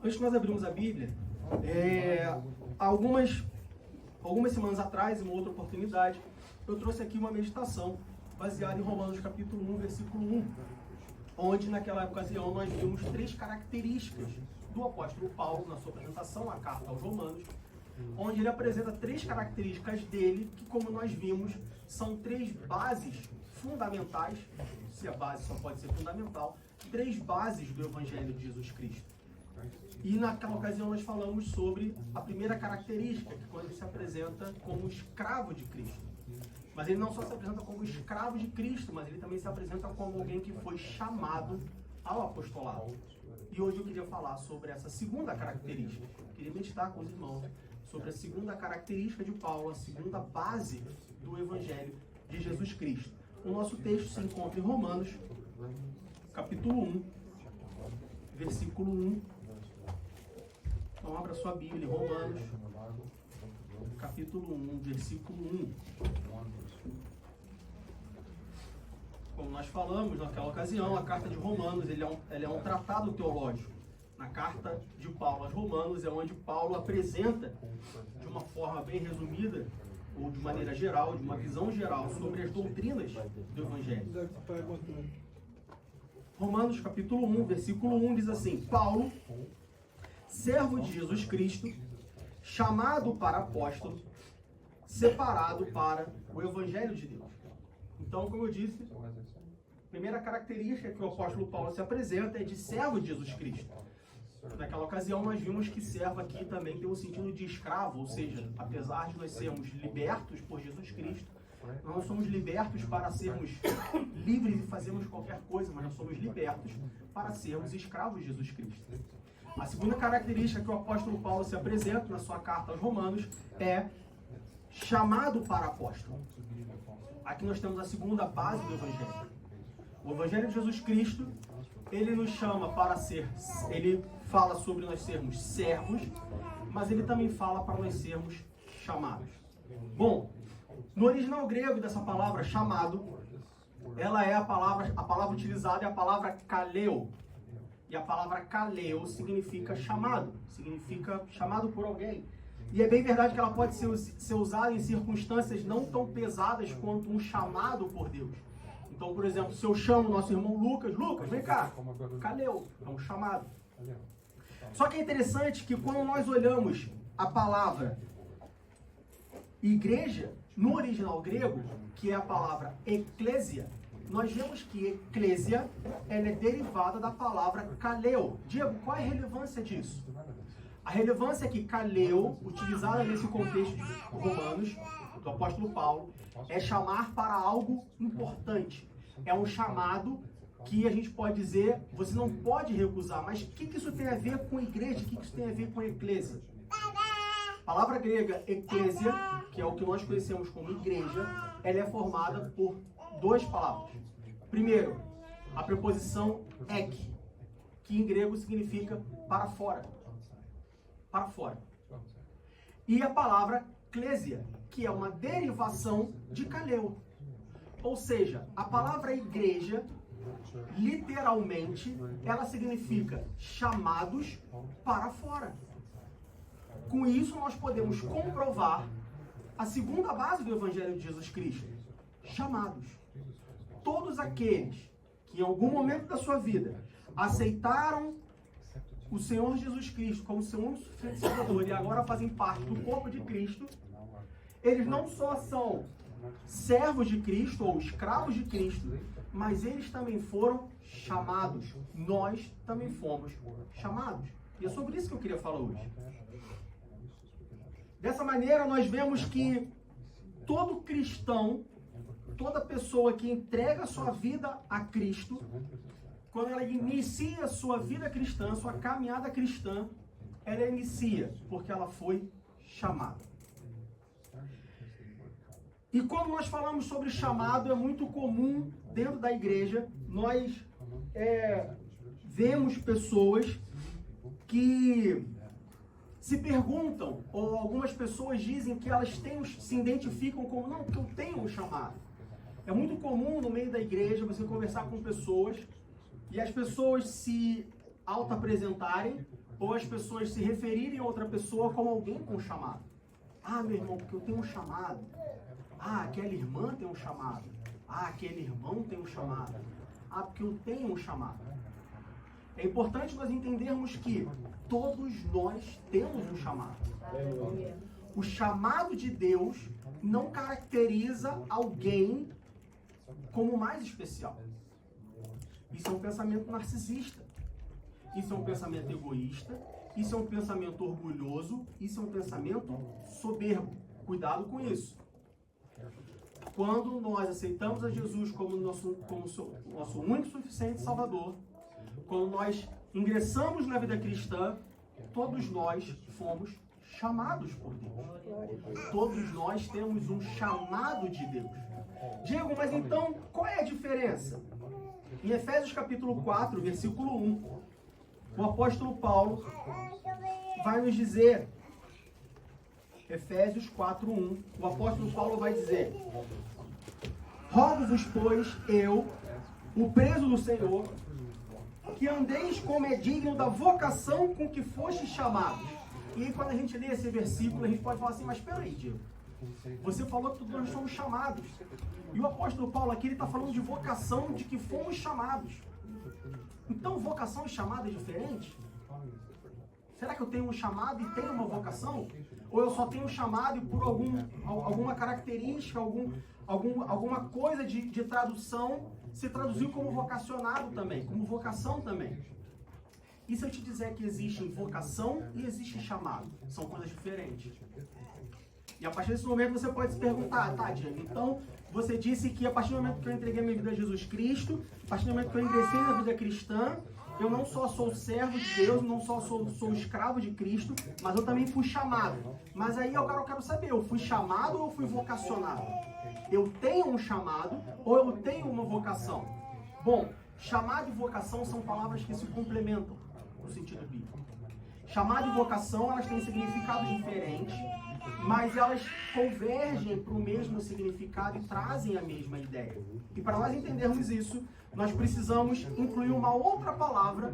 Antes de nós abrirmos a Bíblia, algumas semanas atrás, em uma outra oportunidade, eu trouxe aqui uma meditação baseada em Romanos capítulo 1, versículo 1, onde naquela ocasião nós vimos 3 características do apóstolo Paulo na sua apresentação à carta aos Romanos, onde ele apresenta 3 características dele, que, como nós vimos, são 3 bases fundamentais, se a base só pode ser fundamental, 3 bases do Evangelho de Jesus Cristo. E naquela ocasião nós falamos sobre a primeira característica, que quando ele se apresenta como escravo de Cristo. Mas ele não só se apresenta como escravo de Cristo, mas ele também se apresenta como alguém que foi chamado ao apostolado. E hoje eu queria falar sobre essa segunda característica. Eu queria meditar com os irmãos sobre a segunda característica de Paulo, a segunda base do Evangelho de Jesus Cristo. O nosso texto se encontra em Romanos, capítulo 1, versículo 1. Então abra sua Bíblia em Romanos, capítulo 1, versículo 1. Como nós falamos naquela ocasião, a carta de Romanos ele é um tratado teológico. Na carta de Paulo aos Romanos é onde Paulo apresenta, de uma forma bem resumida, ou de maneira geral, de uma visão geral, sobre as doutrinas do Evangelho. Romanos capítulo 1, versículo 1 diz assim: Paulo, servo de Jesus Cristo, chamado para apóstolo, separado para o Evangelho de Deus. Então, como eu disse, a primeira característica que o apóstolo Paulo se apresenta é de servo de Jesus Cristo. Naquela ocasião, nós vimos que servo aqui também tem o sentido de escravo, ou seja, apesar de nós sermos libertos por Jesus Cristo, nós não somos libertos para sermos livres e fazermos qualquer coisa, mas nós somos libertos para sermos escravos de Jesus Cristo. A segunda característica que o apóstolo Paulo se apresenta na sua carta aos Romanos é chamado para apóstolo. Aqui nós temos a segunda base do Evangelho. O Evangelho de Jesus Cristo, ele nos chama para ele fala sobre nós sermos servos, mas ele também fala para nós sermos chamados. Bom, no original grego dessa palavra chamado, ela é a palavra utilizada é a palavra kaleo. E a palavra kaleo significa chamado por alguém. E é bem verdade que ela pode ser usada em circunstâncias não tão pesadas quanto um chamado por Deus. Então, por exemplo, se eu chamo nosso irmão Lucas, vem cá, kaleo, é um chamado. Só que é interessante que quando nós olhamos a palavra igreja, no original grego, que é a palavra eclésia, nós vemos que eclésia ela é derivada da palavra kaleo. Diego, qual é a relevância disso? A relevância é que kaleo, utilizada nesse contexto de Romanos, do apóstolo Paulo, é chamar para algo importante. É um chamado que a gente pode dizer, você não pode recusar, mas o que isso tem a ver com igreja? O que isso tem a ver com eclésia? A palavra grega eclésia, que é o que nós conhecemos como igreja, ela é formada por 2 palavras. Primeiro, a preposição ek, que em grego significa para fora. Para fora. E a palavra klesia, que é uma derivação de kaleo. Ou seja, a palavra igreja, literalmente, ela significa chamados para fora. Com isso, nós podemos comprovar a segunda base do Evangelho de Jesus Cristo: chamados. Todos aqueles que em algum momento da sua vida aceitaram o Senhor Jesus Cristo como seu único suficiente Salvador e agora fazem parte do corpo de Cristo, eles não só são servos de Cristo ou escravos de Cristo, mas eles também foram chamados. Nós também fomos chamados. E é sobre isso que eu queria falar hoje. Dessa maneira, nós vemos que todo cristão, toda pessoa que entrega sua vida a Cristo, quando ela inicia sua vida cristã, sua caminhada cristã, ela inicia porque ela foi chamada. E quando nós falamos sobre chamado, é muito comum dentro da igreja, nós vemos pessoas que se perguntam, ou algumas pessoas dizem que elas se identificam como, não, porque eu tenho um chamado. É muito comum no meio da igreja você conversar com pessoas e as pessoas se auto-apresentarem, ou as pessoas se referirem a outra pessoa como alguém com chamado. Ah, meu irmão, porque eu tenho um chamado. Ah, aquela irmã tem um chamado. Ah, aquele irmão tem um chamado. Ah, porque eu tenho um chamado. É importante nós entendermos que todos nós temos um chamado. O chamado de Deus não caracteriza alguém como mais especial. Isso é um pensamento narcisista. Isso é um pensamento egoísta. Isso é um pensamento orgulhoso. Isso é um pensamento soberbo. Cuidado com isso. Quando nós aceitamos a Jesus como nosso único e suficiente Salvador, quando nós ingressamos na vida cristã, todos nós fomos chamados por Deus. Todos nós temos um chamado de Deus. Diego, mas então qual é a diferença? Em Efésios capítulo 4, versículo 1, o apóstolo Paulo vai nos dizer, Efésios 4, 1, o apóstolo Paulo vai dizer: rogo-vos, pois, eu, o preso do Senhor, que andeis como é digno da vocação com que fostes chamados. E aí, quando a gente lê esse versículo, a gente pode falar assim, mas espera aí, Diego, você falou que todos nós somos chamados. E o apóstolo Paulo aqui, ele está falando de vocação, de que fomos chamados. Então, vocação e chamado é diferente? Será que eu tenho um chamado e tenho uma vocação? Ou eu só tenho um chamado e por alguma característica, alguma coisa de tradução se traduziu como vocacionado também, como vocação também? E se eu te dizer que existe vocação e existe chamado? São coisas diferentes. E a partir desse momento você pode se perguntar, tá, Diego, então você disse que a partir do momento que eu entreguei minha vida a Jesus Cristo, a partir do momento que eu ingressei na vida cristã, eu não só sou servo de Deus, não só sou escravo de Cristo, mas eu também fui chamado. Mas aí agora eu quero saber, eu fui chamado ou eu fui vocacionado? Eu tenho um chamado ou eu tenho uma vocação? Bom, chamado e vocação são palavras que se complementam no sentido bíblico. Chamado e vocação, elas têm significados diferentes, mas elas convergem para o mesmo significado e trazem a mesma ideia. E para nós entendermos isso, nós precisamos incluir uma outra palavra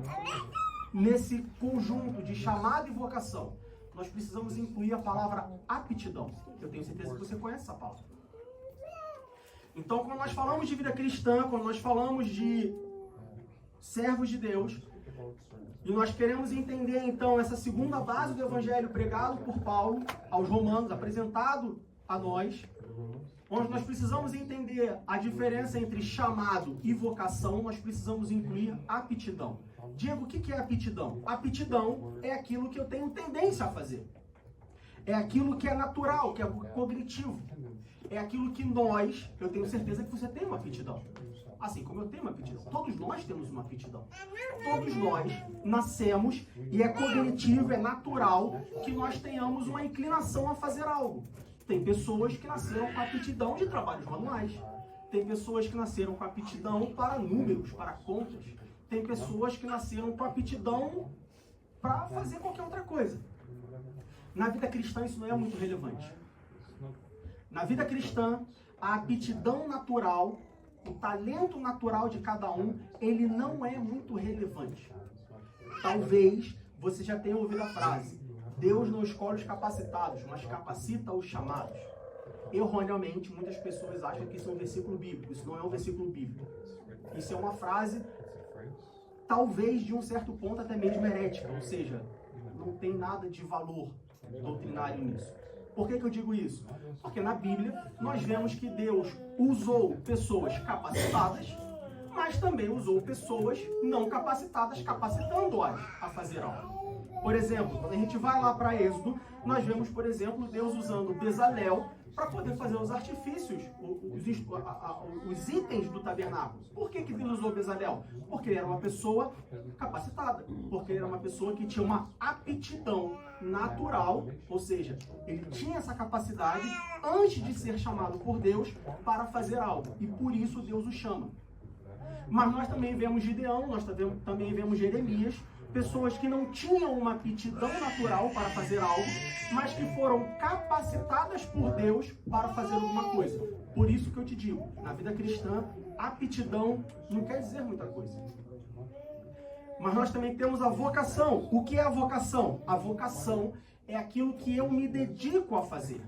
nesse conjunto de chamado e vocação. Nós precisamos incluir a palavra aptidão. Eu tenho certeza que você conhece essa palavra. Então, quando nós falamos de vida cristã, quando nós falamos de servos de Deus, e nós queremos entender, então, essa segunda base do evangelho pregado por Paulo aos romanos, apresentado a nós, onde nós precisamos entender a diferença entre chamado e vocação, nós precisamos incluir aptidão. Diego, o que é aptidão? Aptidão é aquilo que eu tenho tendência a fazer. É aquilo que é natural, que é cognitivo. É aquilo que eu tenho certeza que você tem uma aptidão. Assim como eu tenho uma aptidão. Todos nós temos uma aptidão. Todos nós nascemos e é cognitivo, é natural que nós tenhamos uma inclinação a fazer algo. Tem pessoas que nasceram com aptidão de trabalhos manuais. Tem pessoas que nasceram com aptidão para números, para contas. Tem pessoas que nasceram com aptidão para fazer qualquer outra coisa. Na vida cristã isso não é muito relevante. Na vida cristã, a aptidão natural, o talento natural de cada um, ele não é muito relevante. Talvez você já tenha ouvido a frase: Deus não escolhe os capacitados, mas capacita os chamados. Erroneamente, muitas pessoas acham que isso é um versículo bíblico. Isso não é um versículo bíblico. Isso é uma frase, talvez de um certo ponto até mesmo herética, ou seja, não tem nada de valor doutrinário nisso. Por que eu digo isso? Porque na Bíblia nós vemos que Deus usou pessoas capacitadas, mas também usou pessoas não capacitadas, capacitando-as a fazer algo. Por exemplo, quando a gente vai lá para Êxodo, nós vemos, por exemplo, Deus usando Bezalel para poder fazer os artifícios, os itens do tabernáculo. Por que Deus usou Bezalel? Porque ele era uma pessoa capacitada, porque ele era uma pessoa que tinha uma aptidão natural, ou seja, ele tinha essa capacidade antes de ser chamado por Deus para fazer algo, e por isso Deus o chama. Mas nós também vemos Gideão, nós também vemos Jeremias, pessoas que não tinham uma aptidão natural para fazer algo, mas que foram capacitadas por Deus para fazer alguma coisa. Por isso que eu te digo, na vida cristã, aptidão não quer dizer muita coisa. Mas nós também temos a vocação. O que é a vocação? A vocação é aquilo que eu me dedico a fazer.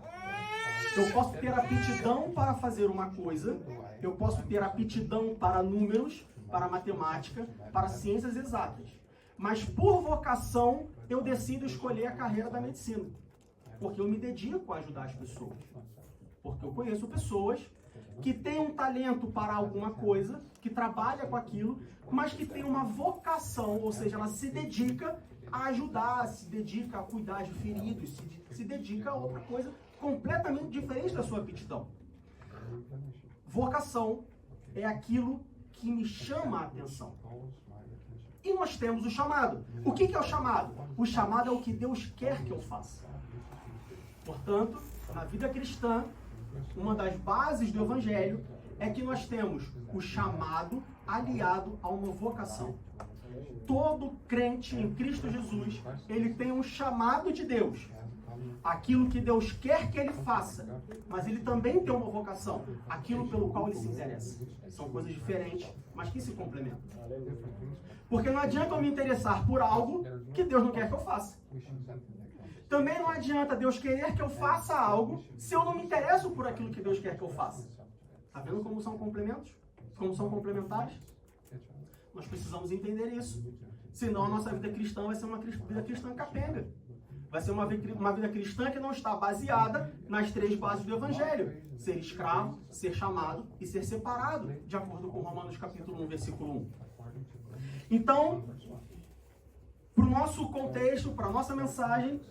Eu posso ter aptidão para fazer uma coisa, eu posso ter aptidão para números, para matemática, para ciências exatas. Mas por vocação, eu decido escolher a carreira da medicina. Porque eu me dedico a ajudar as pessoas. Porque eu conheço pessoas que têm um talento para alguma coisa, que trabalha com aquilo, mas que tem uma vocação, ou seja, ela se dedica a ajudar, se dedica a cuidar de feridos, se dedica a outra coisa completamente diferente da sua aptidão. Vocação é aquilo que me chama a atenção. E nós temos o chamado. O que é o chamado? O chamado é o que Deus quer que eu faça. Portanto, na vida cristã, uma das bases do Evangelho é que nós temos o chamado aliado a uma vocação. Todo crente em Cristo Jesus, ele tem um chamado de Deus. Aquilo que Deus quer que ele faça, mas ele também tem uma vocação, aquilo pelo qual ele se interessa. São coisas diferentes, mas que se complementam. Porque não adianta eu me interessar por algo que Deus não quer que eu faça. Também não adianta Deus querer que eu faça algo se eu não me interesso por aquilo que Deus quer que eu faça. Está vendo como são complementos? Como são complementares? Nós precisamos entender isso. Senão a nossa vida cristã vai ser uma vida cristã capenga. Vai ser uma vida cristã que não está baseada nas 3 bases do Evangelho. Ser escravo, ser chamado e ser separado, de acordo com Romanos capítulo 1, versículo 1. Então, para o nosso contexto, para a nossa mensagem,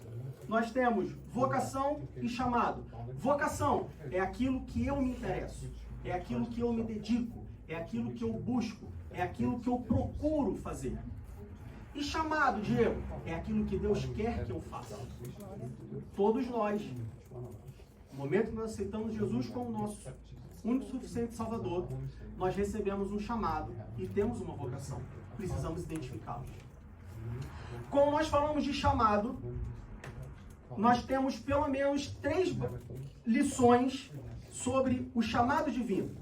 nós temos vocação e chamado. Vocação é aquilo que eu me interesso, é aquilo que eu me dedico, é aquilo que eu busco, é aquilo que eu procuro fazer. E chamado, Diego, é aquilo que Deus quer que eu faça. Todos nós, no momento que nós aceitamos Jesus como nosso único e suficiente Salvador, nós recebemos um chamado e temos uma vocação. Precisamos identificá-los. Quando nós falamos de chamado, nós temos pelo menos 3 lições sobre o chamado divino.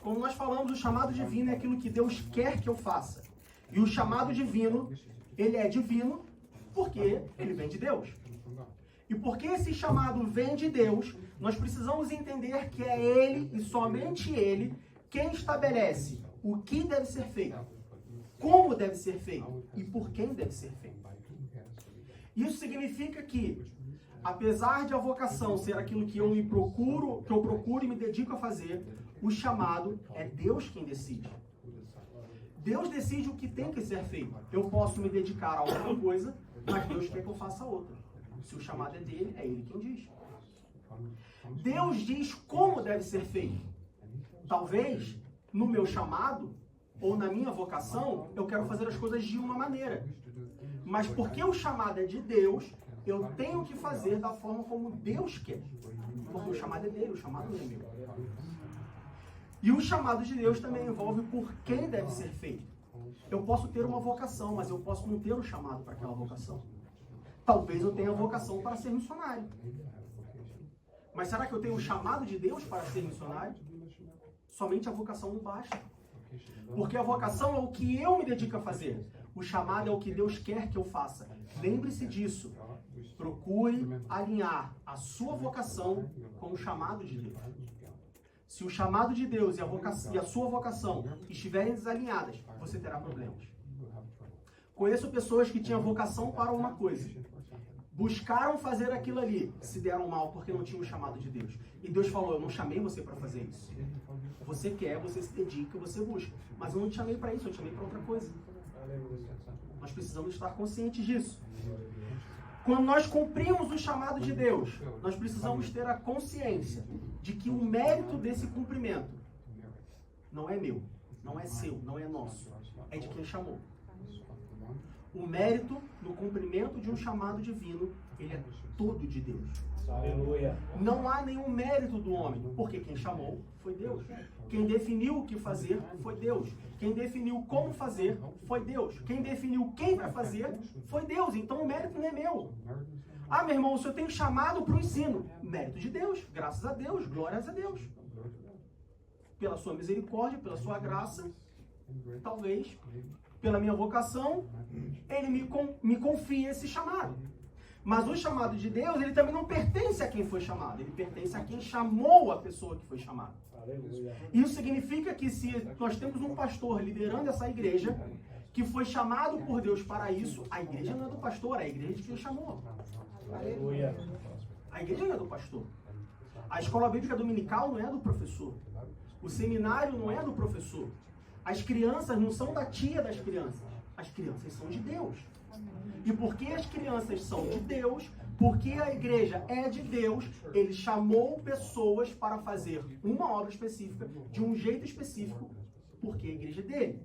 Quando nós falamos do chamado divino, é aquilo que Deus quer que eu faça. E o chamado divino, ele é divino porque ele vem de Deus. E porque esse chamado vem de Deus, nós precisamos entender que é Ele e somente Ele quem estabelece o que deve ser feito, como deve ser feito e por quem deve ser feito. Isso significa que, apesar de a vocação ser aquilo que eu procuro e me dedico a fazer, o chamado é Deus quem decide. Deus decide o que tem que ser feito. Eu posso me dedicar a alguma coisa, mas Deus quer que eu faça outra. Se o chamado é dele, é ele quem diz. Deus diz como deve ser feito. Talvez, no meu chamado, ou na minha vocação, eu quero fazer as coisas de uma maneira. Mas porque o chamado é de Deus, eu tenho que fazer da forma como Deus quer. Porque o chamado é dele, o chamado não é meu. E o chamado de Deus também envolve por quem deve ser feito. Eu posso ter uma vocação, mas eu posso não ter o chamado para aquela vocação. Talvez eu tenha a vocação para ser missionário. Mas será que eu tenho o chamado de Deus para ser missionário? Somente a vocação não basta. Porque a vocação é o que eu me dedico a fazer. O chamado é o que Deus quer que eu faça. Lembre-se disso. Procure alinhar a sua vocação com o chamado de Deus. Se o chamado de Deus e a sua vocação estiverem desalinhadas, você terá problemas. Conheço pessoas que tinham vocação para uma coisa. Buscaram fazer aquilo ali, se deram mal porque não tinham o chamado de Deus. E Deus falou, eu não chamei você para fazer isso. Você quer, você se dedica, você busca. Mas eu não te chamei para isso, eu te chamei para outra coisa. Nós precisamos estar conscientes disso. Quando nós cumprimos o chamado de Deus, nós precisamos ter a consciência de que o mérito desse cumprimento não é meu, não é seu, não é nosso, é de quem chamou. O mérito no cumprimento de um chamado divino, ele é todo de Deus. Aleluia. Não há nenhum mérito do homem, porque quem chamou foi Deus. Quem definiu o que fazer foi Deus. Quem definiu como fazer foi Deus. Quem definiu quem vai fazer foi Deus. Então o mérito não é meu. Ah, meu irmão, o senhor tem chamado para o ensino. Mérito de Deus, graças a Deus, glórias a Deus. Pela sua misericórdia, pela sua graça, talvez pela minha vocação, ele me confia esse chamado. Mas o chamado de Deus, ele também não pertence a quem foi chamado. Ele pertence a quem chamou a pessoa que foi chamada. Isso significa que se nós temos um pastor liderando essa igreja, que foi chamado por Deus para isso, a igreja não é do pastor, a igreja é de quem chamou. A igreja não é do pastor. A escola bíblica dominical não é do professor. O seminário não é do professor. As crianças não são da tia das crianças. As crianças são de Deus. E porque as crianças são de Deus, porque a igreja é de Deus, ele chamou pessoas para fazer uma obra específica, de um jeito específico, porque a igreja é dele.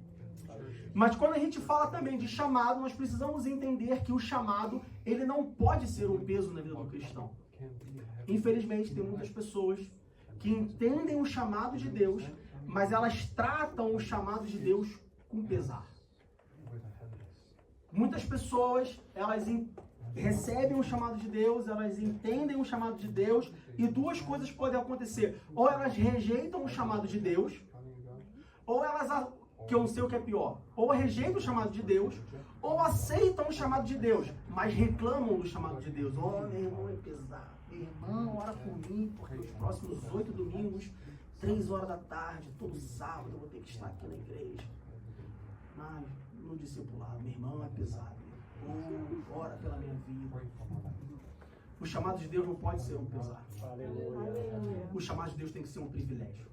Mas quando a gente fala também de chamado, nós precisamos entender que o chamado, ele não pode ser um peso na vida do cristão. Infelizmente, tem muitas pessoas que entendem o chamado de Deus, mas elas tratam o chamado de Deus com pesar. Muitas pessoas, elas recebem o chamado de Deus, elas entendem o chamado de Deus, e duas coisas podem acontecer. Ou elas rejeitam o chamado de Deus, ou elas, que eu não sei o que é pior, ou rejeitam o chamado de Deus, ou aceitam o chamado de Deus, mas reclamam do chamado de Deus. Oh, meu irmão é pesado. Meu irmão, ora por mim, porque os próximos 8 domingos, 3 horas da tarde, todo sábado, eu vou ter que estar aqui na igreja. Mas no discipulado, meu irmão é pesado. Oh, ora pela minha vida. O chamado de Deus não pode ser um pesar. O chamado de Deus tem que ser um privilégio.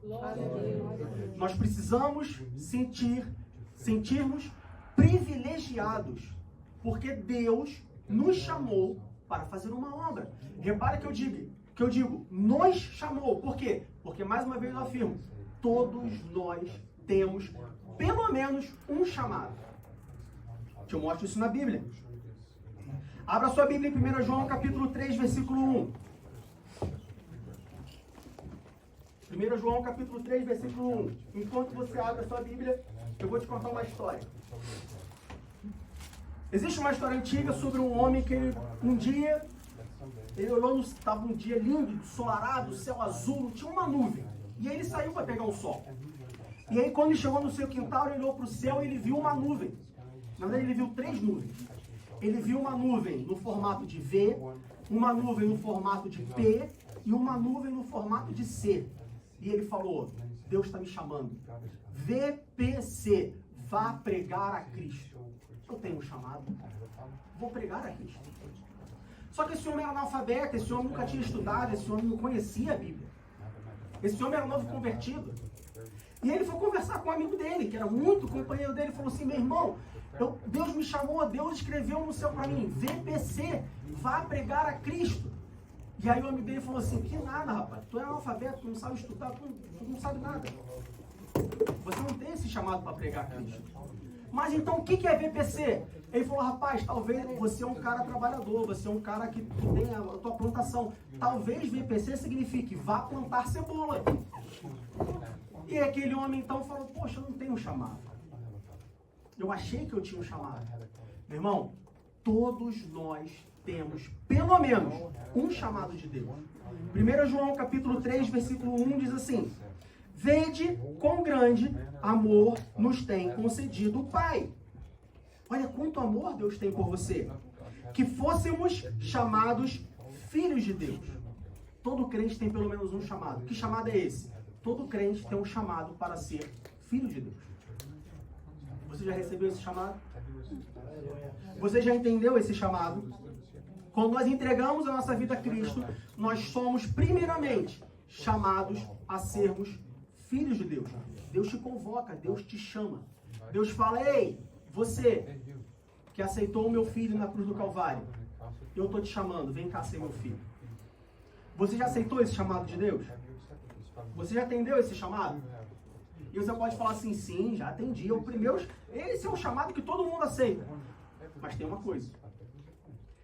Nós precisamos sentirmos privilegiados, porque Deus nos chamou para fazer uma obra. Repare que eu digo, nos chamou. Por quê? Porque, mais uma vez eu afirmo, todos nós temos pelo menos um chamado. Eu mostro isso na Bíblia. Abra sua Bíblia em 1 João capítulo 3, versículo 1. 1 João capítulo 3, versículo 1. Enquanto você abre a sua Bíblia, eu vou te contar uma história. Existe uma história antiga sobre um homem que um dia, ele olhou, estava um dia lindo, ensolarado, céu azul, tinha uma nuvem. E aí ele saiu para pegar o sol. E aí quando ele chegou no seu quintal, ele olhou para o céu e ele viu uma nuvem. Na verdade ele viu 3 nuvens. Ele viu uma nuvem no formato de V, uma nuvem no formato de P e uma nuvem no formato de C. E ele falou, Deus está me chamando. VPC, vá pregar a Cristo. Eu tenho um chamado, vou pregar a Cristo. Só que esse homem era analfabeto, esse homem nunca tinha estudado, esse homem não conhecia a Bíblia. Esse homem era novo convertido. E ele foi conversar com um amigo dele, que era muito companheiro dele, e falou assim, meu irmão, Deus me chamou, Deus escreveu no céu para mim, VPC, vá pregar a Cristo. E aí o amigo dele falou assim, que nada, rapaz, tu é analfabeto, tu não sabe estudar, tu não sabe nada. Você não tem esse chamado para pregar a Cristo. Mas então o que é VPC? Ele falou, rapaz, talvez você é um cara trabalhador, você é um cara que tem a tua plantação. Talvez VPC signifique, vá plantar cebola. E aquele homem então falou, poxa, eu não tenho um chamado. Eu achei que eu tinha um chamado. Meu irmão, todos nós temos pelo menos um chamado de Deus. 1 João capítulo 3, versículo 1 diz assim, vede quão grande amor nos tem concedido o Pai. Olha quanto amor Deus tem por você. Que fôssemos chamados filhos de Deus. Todo crente tem pelo menos um chamado. Que chamado é esse? Todo crente tem um chamado para ser filho de Deus. Você já recebeu esse chamado? Você já entendeu esse chamado? Quando nós entregamos a nossa vida a Cristo, nós somos primeiramente chamados a sermos filhos de Deus. Deus te convoca, Deus te chama. Deus fala, ei, você que aceitou o meu filho na cruz do Calvário, eu estou te chamando, vem cá ser meu filho. Você já aceitou esse chamado de Deus? Você já entendeu esse chamado? E você pode falar assim, sim, já atendi. O primeiro, esse é um chamado que todo mundo aceita. Mas tem uma coisa.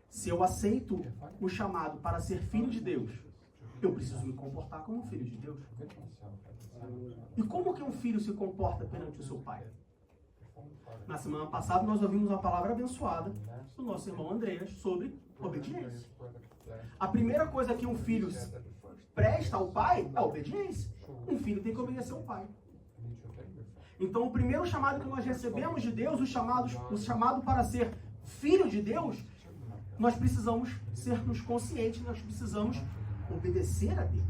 Se eu aceito o chamado para ser filho de Deus, eu preciso me comportar como um filho de Deus. E como que um filho se comporta perante o seu pai? Na semana passada nós ouvimos uma palavra abençoada do nosso irmão Andreas sobre obediência. A primeira coisa que um filho presta ao pai é a obediência. Um filho tem que obedecer ao pai. Então, o primeiro chamado que nós recebemos de Deus, o chamado para ser filho de Deus, nós precisamos sermos conscientes, nós precisamos obedecer a Deus.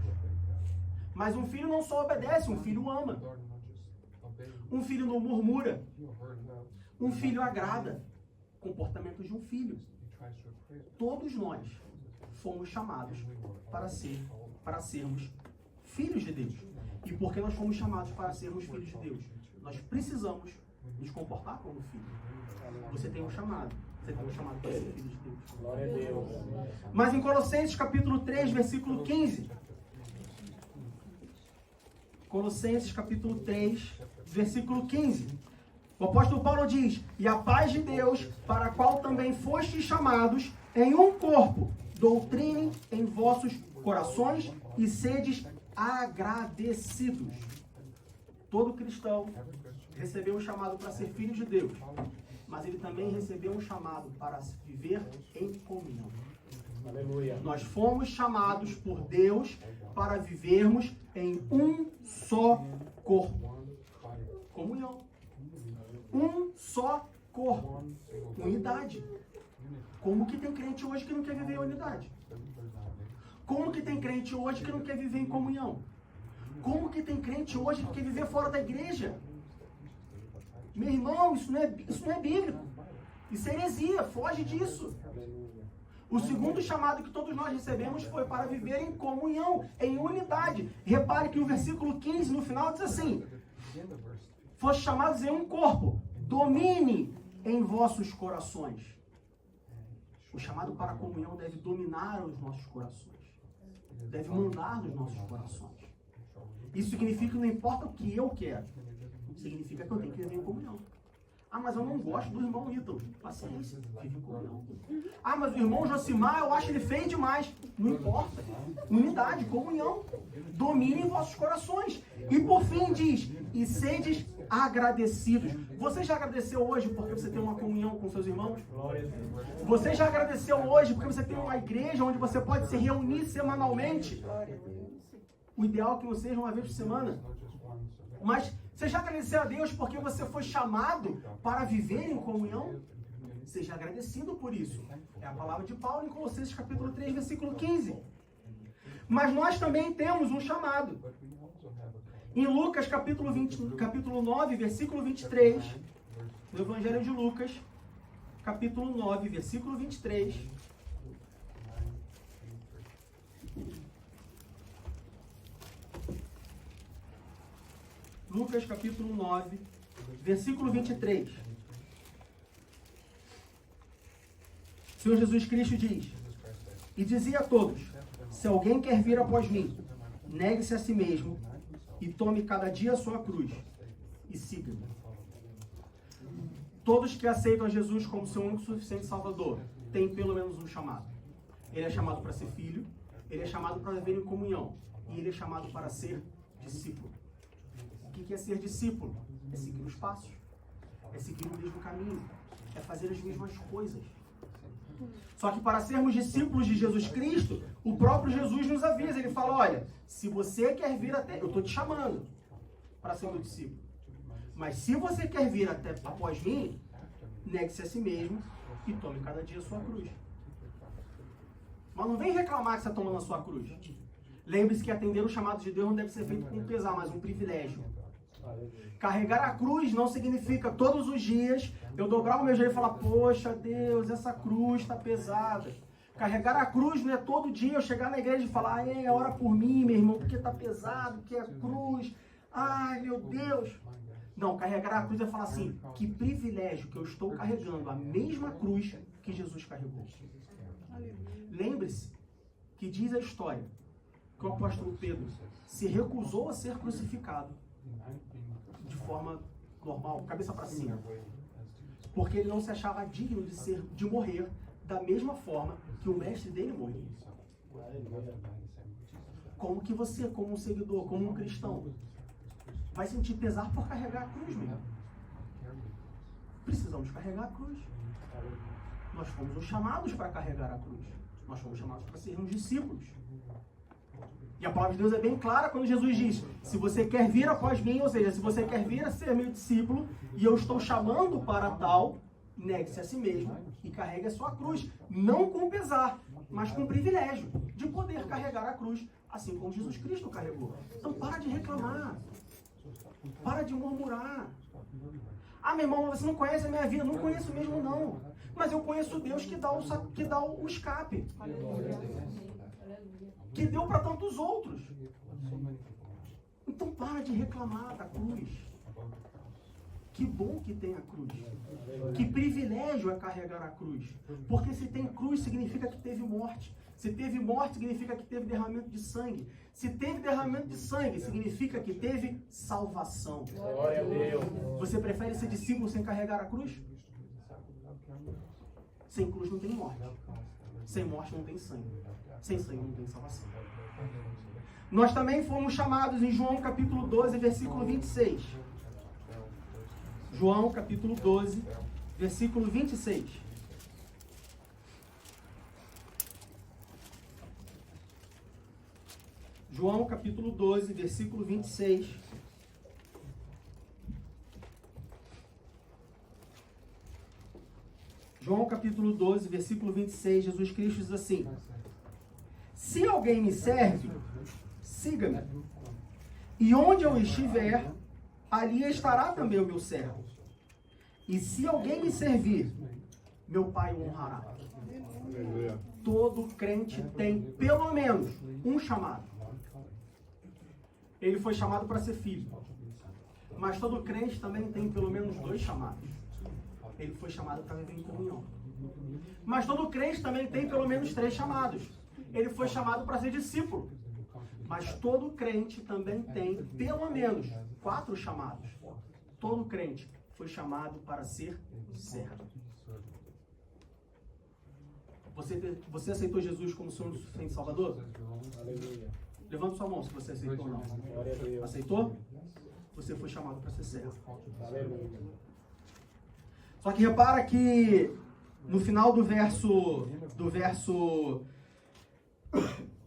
Mas um filho não só obedece, um filho ama. Um filho não murmura. Um filho agrada. Comportamento de um filho. Todos nós fomos chamados para sermos filhos de Deus. E porque nós fomos chamados para sermos filhos de Deus, nós precisamos nos comportar como filho. Você tem um chamado. Você tem um chamado para ser filho de Deus. Glória a Deus. Mas em Colossenses capítulo 3, versículo 15. Colossenses capítulo 3, versículo 15. O apóstolo Paulo diz: e a paz de Deus, para a qual também fostes chamados em um corpo, doutrine em vossos corações e sedes agradecidos. Todo cristão recebeu um chamado para ser filho de Deus, mas ele também recebeu um chamado para viver em comunhão. Aleluia. Nós fomos chamados por Deus para vivermos em um só corpo. Comunhão. Um só corpo. Unidade. Como que tem crente hoje que não quer viver em unidade? Como que tem crente hoje que não quer viver em comunhão? Como que tem crente hoje que quer viver fora da igreja? Meu irmão, isso não é bíblico. Isso é heresia, foge disso. O segundo chamado que todos nós recebemos foi para viver em comunhão, em unidade. Repare que o versículo 15 no final diz assim: foste chamados em um corpo, domine em vossos corações. O chamado para a comunhão deve dominar os nossos corações, deve mandar nos nossos corações. Isso significa que não importa o que eu quero, significa que eu tenho que viver em comunhão. Ah, mas eu não gosto do irmão Ítalo. Paciência, vive em comunhão. Ah, mas o irmão Josimar, eu acho ele feio demais. Não importa. Unidade, comunhão. Domine em vossos corações. E por fim diz, e sedes agradecidos. Você já agradeceu hoje porque você tem uma comunhão com seus irmãos? Você já agradeceu hoje porque você tem uma igreja onde você pode se reunir semanalmente? O ideal é que não seja uma vez por semana. Mas você já agradeceu a Deus porque você foi chamado para viver em comunhão? Seja agradecido por isso. É a palavra de Paulo em Colossenses capítulo 3, versículo 15. Mas nós também temos um chamado. Em Lucas capítulo 9, versículo 23, no Evangelho de Lucas, capítulo 9, versículo 23, Lucas capítulo 9, versículo 23. O Senhor Jesus Cristo diz: e dizia a todos, se alguém quer vir após mim, negue-se a si mesmo e tome cada dia a sua cruz e siga-me. Todos que aceitam a Jesus como seu único e suficiente Salvador têm pelo menos um chamado. Ele é chamado para ser filho, ele é chamado para viver em comunhão e ele é chamado para ser discípulo. O que é ser discípulo? É seguir os passos, é seguir o mesmo caminho, é fazer as mesmas coisas. Só que para sermos discípulos de Jesus Cristo, o próprio Jesus nos avisa. Ele fala, olha, se você quer vir até... Eu estou te chamando para ser meu discípulo. Mas se você quer vir até após mim, negue-se a si mesmo e tome cada dia a sua cruz. Mas não vem reclamar que você está tomando a sua cruz. Lembre-se que atender o chamado de Deus não deve ser feito com pesar, mas um privilégio. Carregar a cruz não significa todos os dias eu dobrar o meu joelho e falar, poxa Deus, essa cruz está pesada. Carregar a cruz não é todo dia eu chegar na igreja e falar, ora por mim, meu irmão, porque está pesado, porque é cruz. Ai, meu Deus. Não, carregar a cruz é falar assim, que privilégio que eu estou carregando a mesma cruz que Jesus carregou. Lembre-se que diz a história que o apóstolo Pedro se recusou a ser crucificado de forma normal, cabeça para cima, porque ele não se achava digno de morrer da mesma forma que o mestre dele morreu. Como que você, como um seguidor, como um cristão, vai sentir pesar por carregar a cruz, meu irmão? Precisamos carregar a cruz. Nós fomos os chamados para carregar a cruz. Nós fomos chamados para sermos discípulos. E a palavra de Deus é bem clara quando Jesus diz: se você quer vir após mim, ou seja, se você quer vir a ser meu discípulo, e eu estou chamando para tal, negue-se a si mesmo e carregue a sua cruz. Não com pesar, mas com privilégio de poder carregar a cruz, assim como Jesus Cristo carregou. Então para de reclamar. Para de murmurar. Ah, meu irmão, você não conhece a minha vida. Não conheço mesmo, não. Mas eu conheço Deus que dá o escape. Que deu para tantos outros. Então para de reclamar da cruz. Que bom que tem a cruz. Que privilégio é carregar a cruz. Porque se tem cruz, significa que teve morte. Se teve morte, significa que teve derramamento de sangue. Se teve derramamento de sangue, significa que teve salvação. Glória a Deus. Você prefere ser discípulo sem carregar a cruz? Sem cruz não tem morte. Sem morte não tem sangue. Sem sangue não tem salvação. Nós também fomos chamados em João capítulo 12, versículo 26. João capítulo 12, versículo 26. João capítulo 12, versículo 26. João capítulo 12, versículo 26, Jesus Cristo diz assim: se alguém me serve, siga-me. E onde eu estiver, ali estará também o meu servo. E se alguém me servir, meu Pai o honrará. Todo crente tem pelo menos um chamado. Ele foi chamado para ser filho. Mas todo crente também tem pelo menos 2 chamados. Ele foi chamado para viver em comunhão. Mas todo crente também tem pelo menos 3 chamados. Ele foi chamado para ser discípulo. Mas todo crente também tem pelo menos 4 chamados. Todo crente foi chamado para ser servo. Você aceitou Jesus como Senhor e suficiente Salvador? Aleluia. Levanta sua mão se você aceitou ou não. Glória a Deus. Aceitou? Você foi chamado para ser servo. Aleluia. Só que repara que no final do verso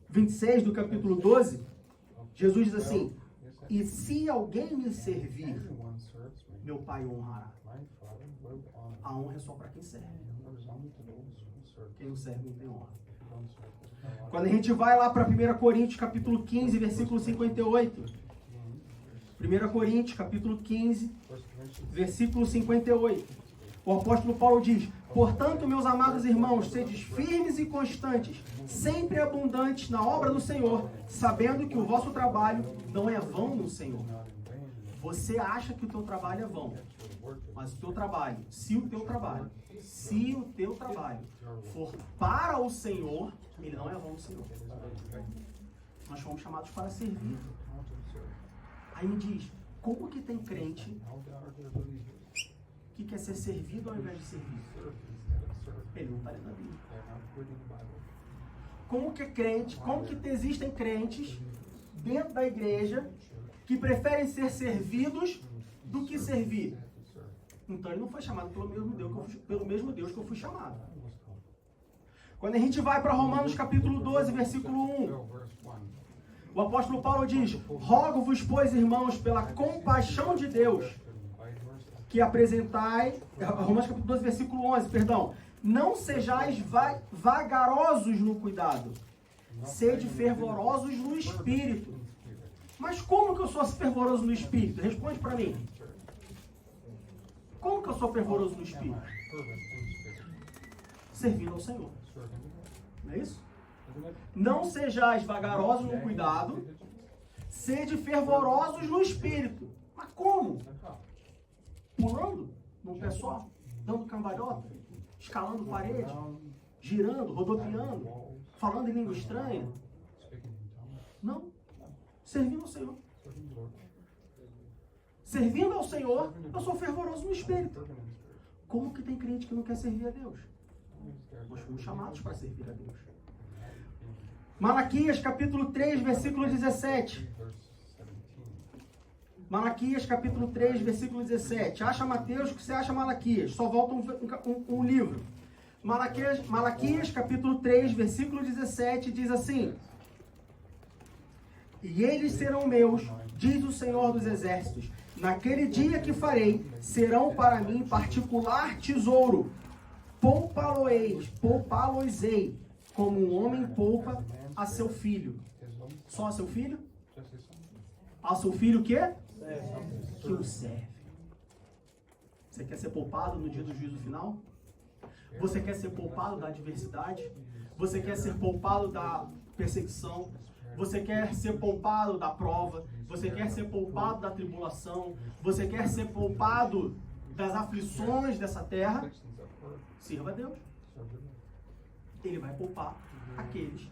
26 do capítulo 12, Jesus diz assim: e se alguém me servir, meu Pai o honrará. A honra é só para quem serve. Quem não serve não tem honra. Quando a gente vai lá para 1 Coríntios capítulo 15, versículo 58. 1 Coríntios capítulo 15, versículo 58. O apóstolo Paulo diz: portanto, meus amados irmãos, sedes firmes e constantes, sempre abundantes na obra do Senhor, sabendo que o vosso trabalho não é vão no Senhor. Você acha que o teu trabalho é vão, mas o teu trabalho, se o teu trabalho for para o Senhor, ele não é vão no Senhor. Nós fomos chamados para servir. Aí me diz, como que tem crente que quer ser servido ao invés de servir? Ele não está lendo a Bíblia. Como que existem crentes dentro da igreja que preferem ser servidos do que servir? Então ele não foi chamado pelo mesmo Deus que eu fui chamado. Quando a gente vai para Romanos capítulo 12, versículo 1, o apóstolo Paulo diz: rogo-vos, pois, irmãos, pela compaixão de Deus, que apresentai, Romanos capítulo 12, versículo 11, perdão, não sejais vagarosos no cuidado, sede fervorosos no espírito. Mas como que eu sou fervoroso no espírito? Responde para mim. Como que eu sou fervoroso no espírito? Servindo ao Senhor. Não é isso? Não sejais vagarosos no cuidado, sede fervorosos no espírito. Mas como? Pulando num pé só, dando cambalhota, escalando parede, girando, rodopiando, falando em língua estranha? Não. Servindo ao Senhor. Servindo ao Senhor, eu sou fervoroso no espírito. Como que tem crente que não quer servir a Deus? Nós fomos chamados para servir a Deus. Malaquias capítulo 3, versículo 17. Malaquias capítulo 3, versículo 17. Acha Mateus que você acha Malaquias. Só volta um livro. Malaquias capítulo 3, versículo 17 diz assim: e eles serão meus, diz o Senhor dos Exércitos. Naquele dia que farei, serão para mim particular tesouro. Poupá-los-ei, como um homem poupa a seu filho. Só a seu filho? A seu filho o quê? Que o serve. Você quer ser poupado no dia do juízo final? Você quer ser poupado da adversidade? Você quer ser poupado da perseguição? Você quer ser poupado da prova? Você quer ser poupado da tribulação? Você quer ser poupado das aflições dessa terra? Sirva a Deus. Ele vai poupar aqueles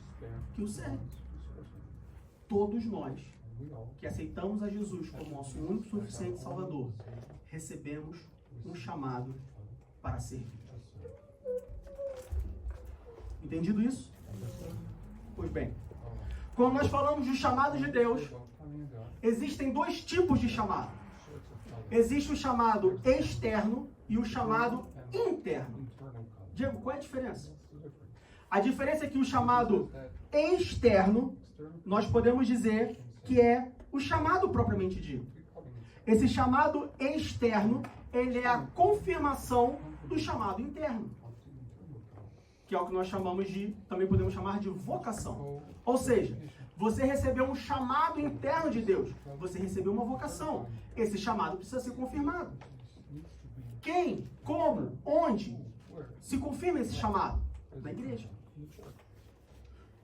que o servem. Todos nós que aceitamos a Jesus como nosso único e suficiente Salvador, recebemos um chamado para servir. Entendido isso? Pois bem, quando nós falamos do chamado de Deus, existem dois tipos de chamado. Existe o chamado externo e o chamado interno. Diego, qual é a diferença? A diferença é que o chamado externo, nós podemos dizer que é o chamado propriamente dito. Esse chamado externo, ele é a confirmação do chamado interno, que é o que nós chamamos de, também podemos chamar de vocação. Ou seja, você recebeu um chamado interno de Deus, você recebeu uma vocação. Esse chamado precisa ser confirmado. Quem, como, onde se confirma esse chamado? Na igreja.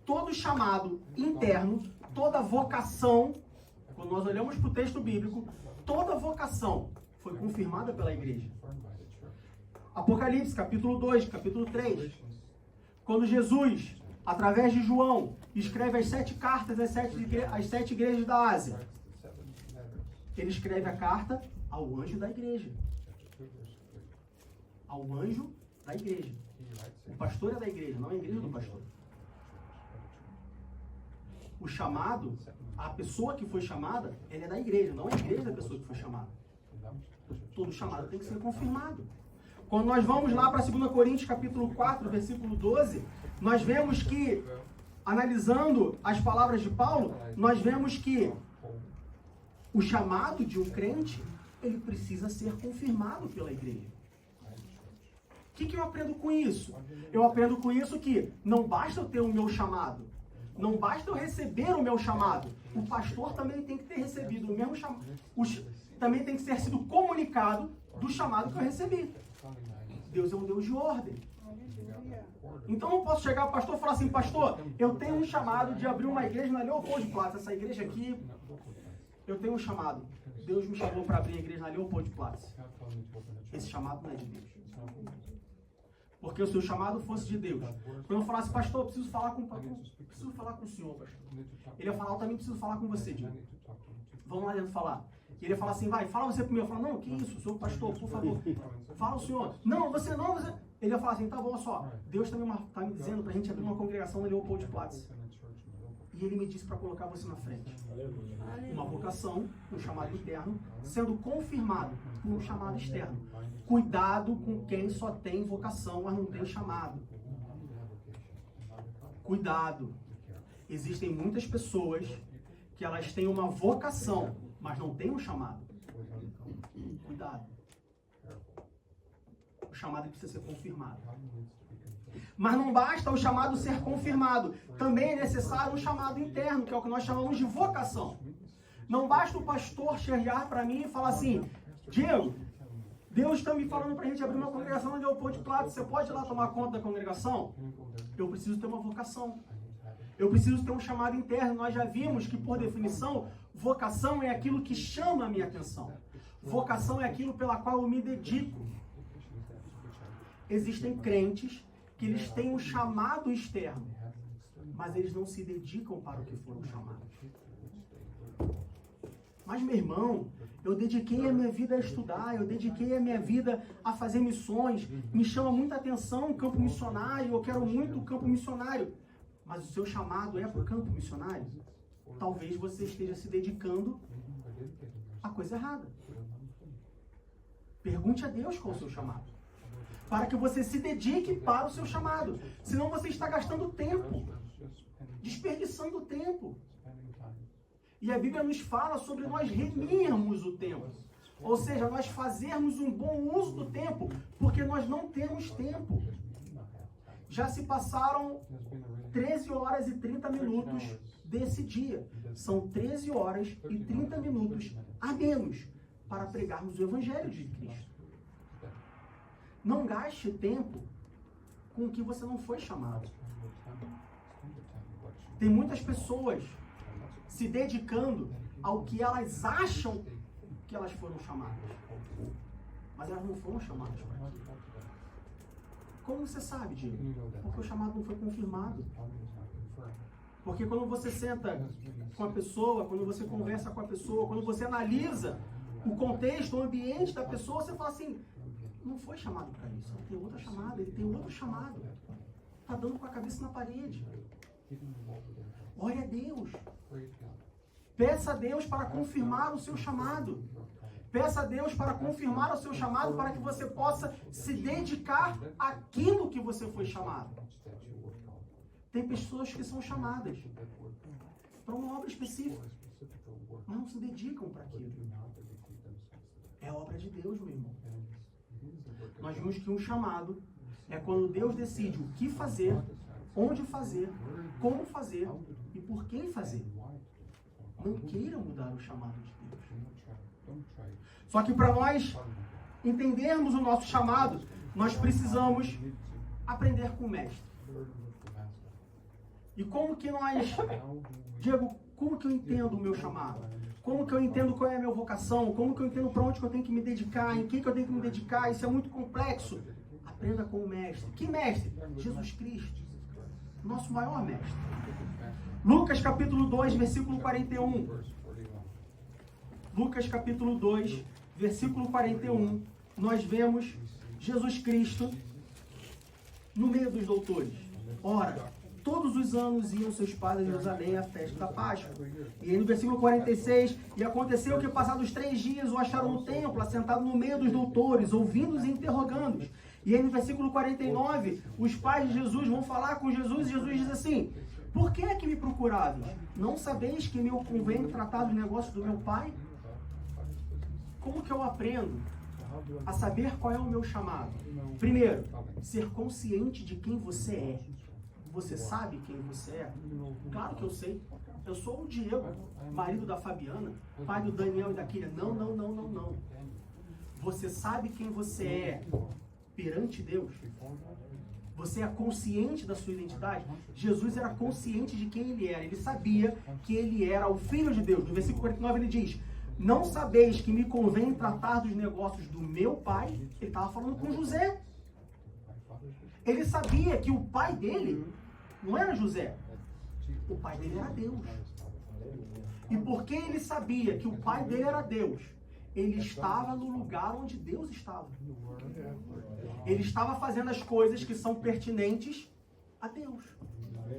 Todo chamado interno, toda vocação, quando nós olhamos para o texto bíblico, toda vocação foi confirmada pela igreja. Apocalipse, capítulo 2, capítulo 3. Quando Jesus, através de João, escreve as 7 cartas às 7 igrejas da Ásia, ele escreve a carta ao anjo da igreja. Ao anjo da igreja. O pastor é da igreja, não é a igreja do pastor. O chamado, a pessoa que foi chamada, ela é da igreja, não é a igreja da pessoa que foi chamada. Todo chamado tem que ser confirmado. Quando nós vamos lá para 2 Coríntios, capítulo 4, versículo 12, nós vemos que, analisando as palavras de Paulo, nós vemos que o chamado de um crente, ele precisa ser confirmado pela igreja. O que eu aprendo com isso? Eu aprendo com isso que não basta eu ter o meu chamado, não basta eu receber o meu chamado, o pastor também tem que ter recebido o mesmo chamado, também tem que ter sido comunicado do chamado que eu recebi. Deus é um Deus de ordem. Então não posso chegar ao pastor e falar assim, pastor, eu tenho um chamado de abrir uma igreja na Leopoldo de Platz. Essa igreja aqui, eu tenho um chamado. Deus me chamou para abrir a igreja na Leopoldo de Platz. Esse chamado não é de Deus. Porque se o chamado fosse de Deus, quando eu falasse, pastor, eu preciso falar com o senhor, pastor. Ele ia falar, eu também preciso falar com você, Diego. Vamos lá dentro falar. E ele ia falar assim, vai, fala você primeiro. Eu falo, não, que isso, senhor pastor, por favor. Fala o senhor. Não, você não, você... Ele ia falar assim, tá bom, só. Deus também está me dizendo pra gente abrir uma congregação na Leopoldo de Platz. E ele me disse para colocar você na frente. Uma vocação, um chamado interno, sendo confirmado por um chamado externo. Cuidado com quem só tem vocação, mas não tem chamado. Cuidado. Existem muitas pessoas que elas têm uma vocação, mas não têm um chamado. Cuidado. O chamado precisa ser confirmado. Mas não basta o chamado ser confirmado. Também é necessário um chamado interno, que é o que nós chamamos de vocação. Não basta o pastor chegar para mim e falar assim, Diego, Deus está me falando para a gente abrir uma congregação onde eu pôr de plato. Você pode ir lá tomar conta da congregação? Eu preciso ter uma vocação. Eu preciso ter um chamado interno. Nós já vimos que, por definição, vocação é aquilo que chama a minha atenção. Vocação é aquilo pela qual eu me dedico. Existem crentes que eles têm um chamado externo, mas eles não se dedicam para o que foram chamados. Mas, meu irmão, eu dediquei a minha vida a estudar, eu dediquei a minha vida a fazer missões, me chama muita atenção o campo missionário, eu quero muito o campo missionário. Mas o seu chamado é para o campo missionário? Talvez você esteja se dedicando à coisa errada. Pergunte a Deus qual é o seu chamado, para que você se dedique para o seu chamado. Senão você está gastando tempo, desperdiçando tempo. E a Bíblia nos fala sobre nós remirmos o tempo. Ou seja, nós fazermos um bom uso do tempo, porque nós não temos tempo. Já se passaram 13 horas e 30 minutos desse dia. São 13 horas e 30 minutos a menos para pregarmos o Evangelho de Cristo. Não gaste tempo com o que você não foi chamado. Tem muitas pessoas se dedicando ao que elas acham que elas foram chamadas. Mas elas não foram chamadas para aquilo. Como você sabe, Diego? Porque o chamado não foi confirmado. Porque quando você senta com a pessoa, quando você conversa com a pessoa, quando você analisa o contexto, o ambiente da pessoa, você fala assim, não foi chamado para isso. Ele tem outra chamada, ele tem outro chamado. Está dando com a cabeça na parede. Ore a Deus. Peça a Deus para confirmar o seu chamado. Peça a Deus para confirmar o seu chamado, para que você possa se dedicar àquilo que você foi chamado. Tem pessoas que são chamadas para uma obra específica, mas não se dedicam para aquilo. É obra de Deus, meu irmão. Nós vimos que um chamado é quando Deus decide o que fazer, onde fazer, como fazer e por quem fazer. Não queira mudar o chamado de Deus. Só que para nós entendermos o nosso chamado, nós precisamos aprender com o Mestre. E como que nós, Diego, como que eu entendo o meu chamado? Como que eu entendo qual é a minha vocação? Como que eu entendo para onde que eu tenho que me dedicar? Em quem que eu tenho que me dedicar? Isso é muito complexo. Aprenda com o Mestre. Que Mestre? Jesus Cristo. Nosso maior Mestre. Lucas capítulo 2, versículo 41. Lucas capítulo 2, versículo 41. Nós vemos Jesus Cristo no meio dos doutores. Ora, todos os anos iam seus pais a Jerusalém à festa da Páscoa. E aí no versículo 46, e aconteceu que passados 3 dias o acharam no templo, assentado no meio dos doutores, ouvindo-os e interrogando-os. E aí no versículo 49, os pais de Jesus vão falar com Jesus e Jesus diz assim, por que é que me procuráveis? Não sabeis que me convém tratar dos negócios do meu pai? Como que eu aprendo a saber qual é o meu chamado? Primeiro, ser consciente de quem você é. Você sabe quem você é? Claro que eu sei. Eu sou o Diego, marido da Fabiana, pai do Daniel e da Kíria. Não. Você sabe quem você é perante Deus? Você é consciente da sua identidade? Jesus era consciente de quem ele era. Ele sabia que ele era o Filho de Deus. No versículo 49 ele diz, não sabeis que me convém tratar dos negócios do meu pai? Ele estava falando com José. Ele sabia que o pai dele não era José. O pai dele era Deus. E porque ele sabia que o pai dele era Deus, ele estava no lugar onde Deus estava. Ele estava fazendo as coisas que são pertinentes a Deus.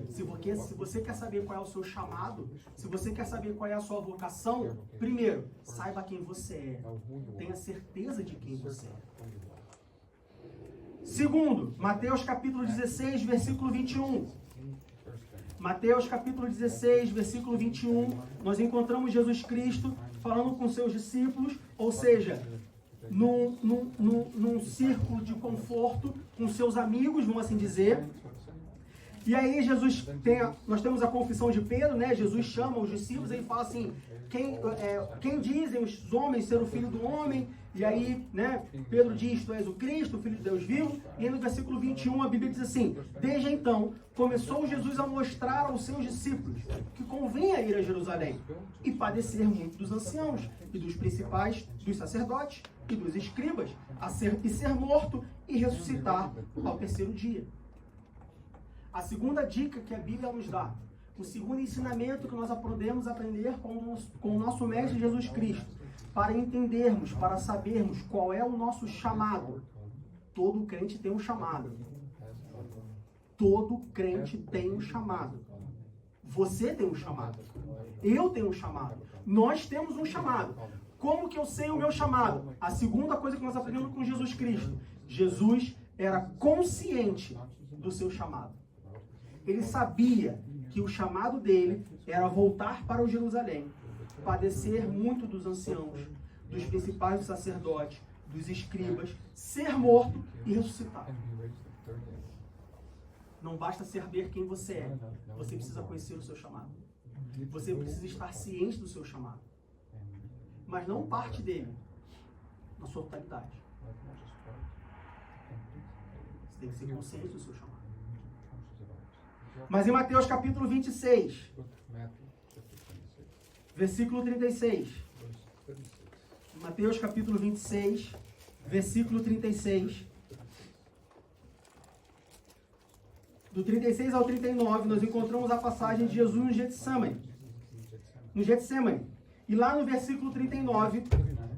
Se você quer saber qual é o seu chamado, se você quer saber qual é a sua vocação, primeiro, saiba quem você é. Tenha certeza de quem você é. Segundo, Mateus capítulo 16, versículo 21. Mateus capítulo 16, versículo 21, nós encontramos Jesus Cristo falando com seus discípulos, ou seja, num círculo de conforto com seus amigos, vamos assim dizer. E aí nós temos a confissão de Pedro, né? Jesus chama os discípulos e ele fala assim, quem dizem os homens ser o Filho do Homem? E aí, né, Pedro diz, tu és o Cristo, o Filho de Deus vivo. E aí no versículo 21 a Bíblia diz assim, desde então começou Jesus a mostrar aos seus discípulos que convinha ir a Jerusalém e padecer muito dos anciãos e dos principais, dos sacerdotes e dos escribas, e ser morto e ressuscitar ao 3º dia. A segunda dica que a Bíblia nos dá, o segundo ensinamento que nós podemos aprender com o nosso Mestre Jesus Cristo, para entendermos, para sabermos qual é o nosso chamado. Todo crente tem um chamado. Todo crente tem um chamado. Você tem um chamado. Eu tenho um chamado. Nós temos um chamado. Como que eu sei o meu chamado? A segunda coisa que nós aprendemos com Jesus Cristo. Jesus era consciente do seu chamado. Ele sabia que o chamado dele era voltar para o Jerusalém padecer muito dos anciãos, dos principais dos sacerdotes, dos escribas, ser morto e ressuscitar. Não basta saber quem você é, você precisa conhecer o seu chamado. Você precisa estar ciente do seu chamado. Mas não parte dele, na sua totalidade. Você tem que ser consciente do seu chamado. Mas em Mateus capítulo 26, versículo 36. Mateus capítulo 26, versículo 36. Do 36 ao 39, nós encontramos a passagem de Jesus no Getsemane. No Getsemane. E lá no versículo 39,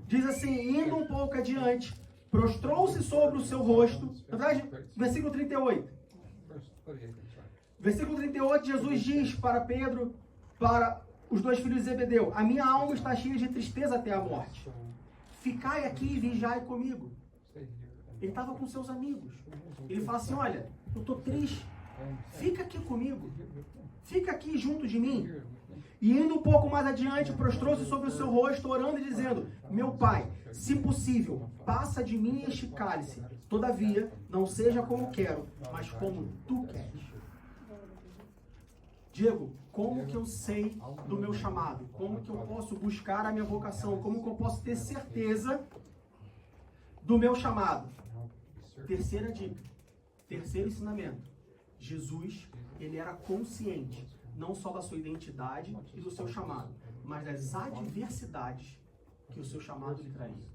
diz assim, indo um pouco adiante, prostrou-se sobre o seu rosto. Na verdade, versículo 38. Versículo 38, Jesus diz para Pedro, para os dois filhos de Zebedeu, a minha alma está cheia de tristeza até a morte. Ficai aqui e vigiai comigo. Ele estava com seus amigos. Ele fala assim, olha, eu estou triste. Fica aqui comigo. Fica aqui junto de mim. E indo um pouco mais adiante, prostrou-se sobre o seu rosto, orando e dizendo, meu Pai, se possível, passa de mim este cálice. Todavia, não seja como quero, mas como tu queres. Diego, como que eu sei do meu chamado? Como que eu posso buscar a minha vocação? Como que eu posso ter certeza do meu chamado? Terceira dica, terceiro ensinamento. Jesus, ele era consciente, não só da sua identidade e do seu chamado, mas das adversidades que o seu chamado lhe traria.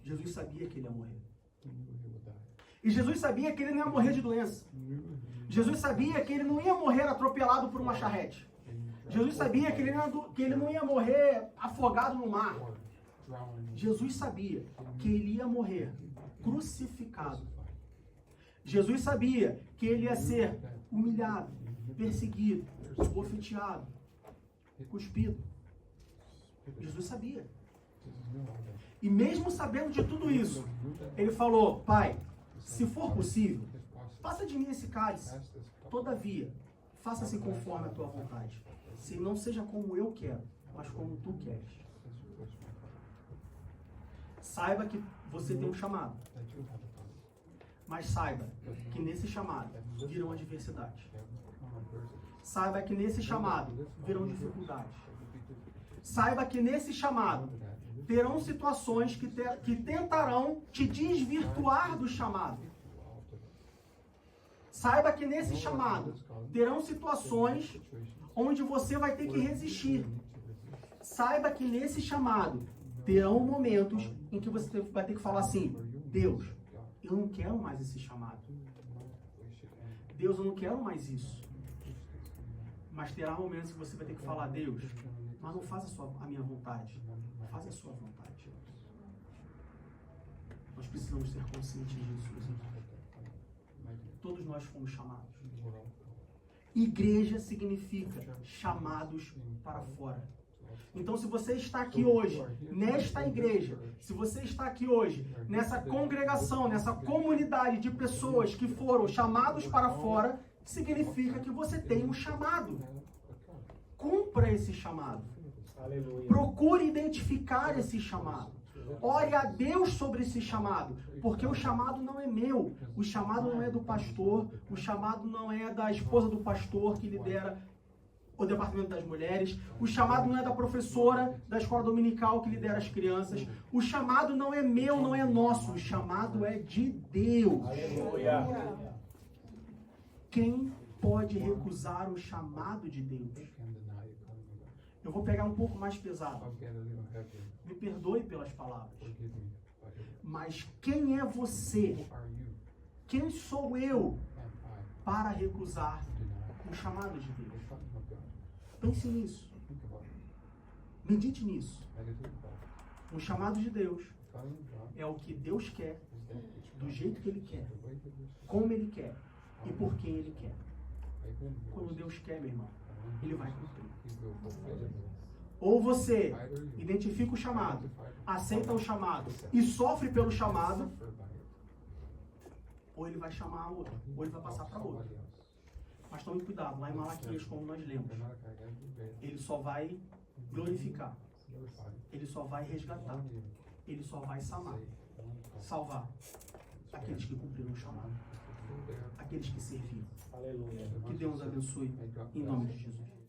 Jesus sabia que ele ia morrer. E Jesus sabia que ele não ia morrer de doença. Jesus sabia que ele não ia morrer atropelado por uma charrete. Jesus sabia que ele não ia morrer afogado no mar. Jesus sabia que ele ia morrer crucificado. Jesus sabia que ele ia ser humilhado, perseguido, esbofeteado, cuspido. Jesus sabia. E mesmo sabendo de tudo isso, ele falou, Pai, se for possível, passa de mim esse cálice. Todavia, faça-se conforme a tua vontade. Se não seja como eu quero, mas como tu queres. Saiba que você tem um chamado. Mas saiba que nesse chamado virão adversidades. Saiba que nesse chamado virão dificuldades. Saiba que nesse chamado terão situações que tentarão te desvirtuar do chamado. Saiba que nesse chamado terão situações onde você vai ter que resistir. Saiba que nesse chamado terão momentos em que você vai ter que falar assim, Deus, eu não quero mais esse chamado. Deus, eu não quero mais isso. Mas terá momentos que você vai ter que falar, Deus, mas não faça a minha vontade. Faça a sua vontade. Nós precisamos ser conscientes disso. Todos nós fomos chamados. Igreja significa chamados para fora. Então, se você está aqui hoje, nesta igreja, se você está aqui hoje, nessa congregação, nessa comunidade de pessoas que foram chamados para fora, significa que você tem um chamado. Cumpra esse chamado. Procure identificar esse chamado. Ore a Deus sobre esse chamado, porque o chamado não é meu, o chamado não é do pastor, o chamado não é da esposa do pastor que lidera o departamento das mulheres, o chamado não é da professora da escola dominical que lidera as crianças, o chamado não é meu, não é nosso, o chamado é de Deus. Aleluia. Quem pode recusar o chamado de Deus? Eu vou pegar um pouco mais pesado. Me perdoe pelas palavras. Mas quem é você? Quem sou eu para recusar o chamado de Deus? Pense nisso. Medite nisso. O chamado de Deus é o que Deus quer, do jeito que Ele quer, como Ele quer e por quem Ele quer. Quando Deus quer, meu irmão, Ele vai cumprir. Ou você identifica o chamado, aceita o chamado e sofre pelo chamado, ou ele vai chamar outro, ou ele vai passar para outro. Mas tome cuidado, lá em Malaquias, como nós lemos, ele só vai glorificar. Ele só vai resgatar. Ele só vai salvar aqueles que cumpriram o chamado. Aqueles que serviram. Aleluia. Que Deus abençoe em nome de Jesus.